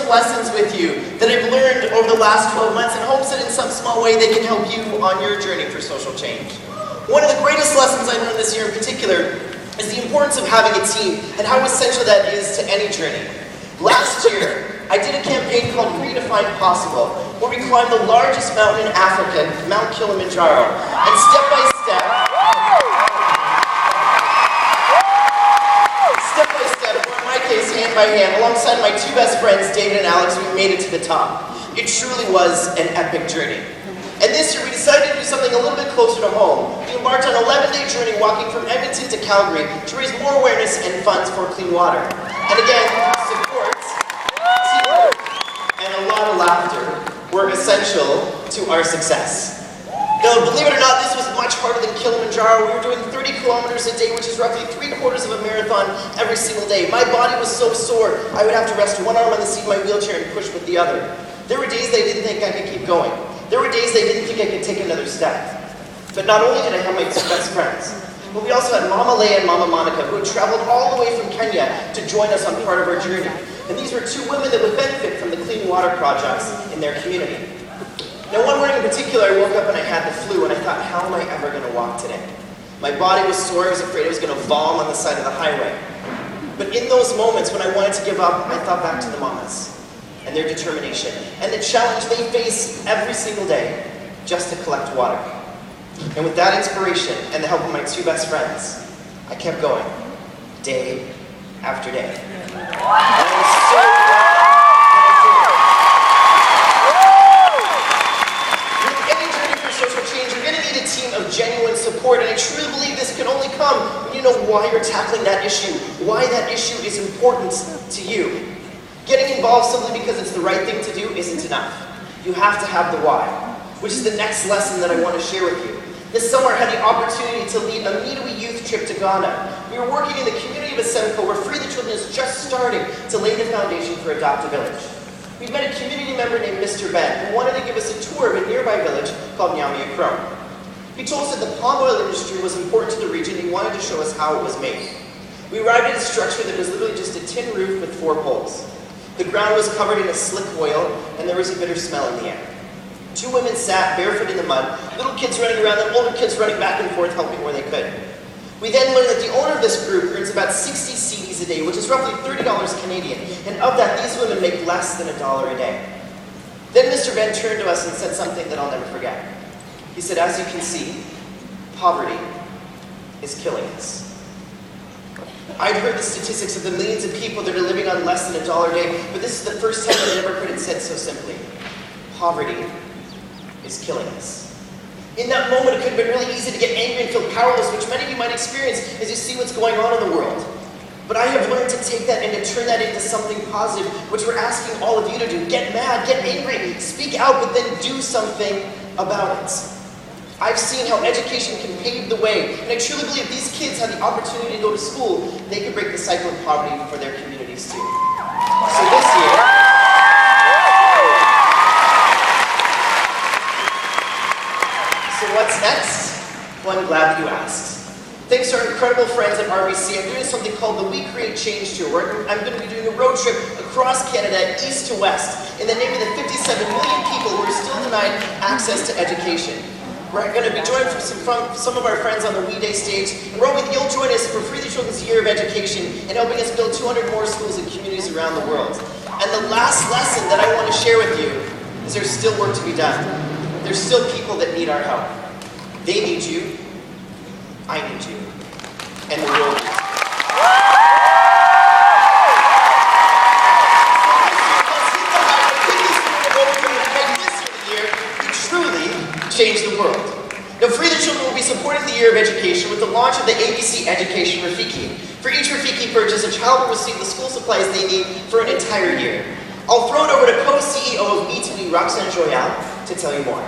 some lessons with you that I've learned over the last 12 months in hopes that in some small way they can help you on your journey for social change. One of the greatest lessons I learned this year in particular is the importance of having a team and how essential that is to any journey. Last year, I did a campaign called Redefine Possible, where we climbed the largest mountain in Africa, Mount Kilimanjaro, and step by step, or in my case, hand by hand, alongside my two best friends, David and Alex, we made it to the top. It truly was an epic journey. And this year we decided to do something a little bit closer to home. We embarked on an 11-day journey walking from Edmonton to Calgary to raise more awareness and funds for clean water. And again, support, teamwork, and a lot of laughter were essential to our success. Now, believe it or not, this was much harder than Kilimanjaro. We were doing 30 kilometers a day, which is roughly 3/4 of a marathon every single day. My body was so sore, I would have to rest one arm on the seat of my wheelchair and push with the other. There were days they didn't think I could keep going. There were days they didn't think I could take another step. But not only did I have my two best friends, but we also had Mama Leia and Mama Monica, who had traveled all the way from Kenya to join us on part of our journey. And these were two women that would benefit from the clean water projects in their community. Now, one morning in particular, I woke up and I had the flu, and I thought, how am I ever going to walk today? My body was sore, I was afraid I was going to vom on the side of the highway. But in those moments when I wanted to give up, I thought back to the mamas and their determination, and the challenge they face every single day just to collect water. And with that inspiration and the help of my two best friends, I kept going, day after day. And I was so glad that I did. With any journey for social change, you're going to need a team of genuine support, and I truly believe this can only come when you know why you're tackling that issue, why that issue is important to you. Getting involved simply because it's the right thing to do isn't enough. You have to have the why, which is the next lesson that I want to share with you. This summer I had the opportunity to lead a Meet-a-Wee youth trip to Ghana. We were working in the community of Asemco, where Free the Children is just starting to lay the foundation for Adopt a Village. We met a community member named Mr. Ben, who wanted to give us a tour of a nearby village called Nyamiakro. He told us that the palm oil industry was important to the region, and he wanted to show us how it was made. We arrived at a structure that was literally just a tin roof with 4 poles. The ground was covered in a slick oil, and there was a bitter smell in the air. 2 women sat barefoot in the mud, little kids running around them, older kids running back and forth helping where they could. We then learned that the owner of this group earns about 60 cedis a day, which is roughly $30 Canadian, and of that, these women make less than $1 a day. Then Mr. Ben turned to us and said something that I'll never forget. He said, as you can see, poverty is killing us. I'd heard the statistics of the millions of people that are living on less than $1 a day, but this is the first time that I'd ever heard it said so simply. Poverty is killing us. In that moment, it could have been really easy to get angry and feel powerless, which many of you might experience as you see what's going on in the world. But I have learned to take that and to turn that into something positive, which we're asking all of you to do. Get mad, get angry, speak out, but then do something about it. I've seen how education can pave the way, and I truly believe if these kids had the opportunity to go to school, they could break the cycle of poverty for their communities too. So this year, what's next? Well, I'm glad that you asked. Thanks to our incredible friends at RBC, I'm doing something called the We Create Change Tour, where I'm going to be doing a road trip across Canada, east to west, in the name of the 57 million people who are still denied access to education. We're going to be joined from some of our friends on the We Day stage, and Roby, you'll join us for Free the Children's Year of Education and helping us build 200 more schools and communities around the world. And the last lesson that I want to share with you is there's still work to be done. There's still people that need our help. They need you, I need you, and the world needs you. Change the world. Now, Free the Children will be supporting the Year of Education with the launch of the ABC Education Rafiki. For each Rafiki purchase, a child will receive the school supplies they need for an entire year. I'll throw it over to co-CEO of Me2Me, Roxanne Joyal, to tell you more.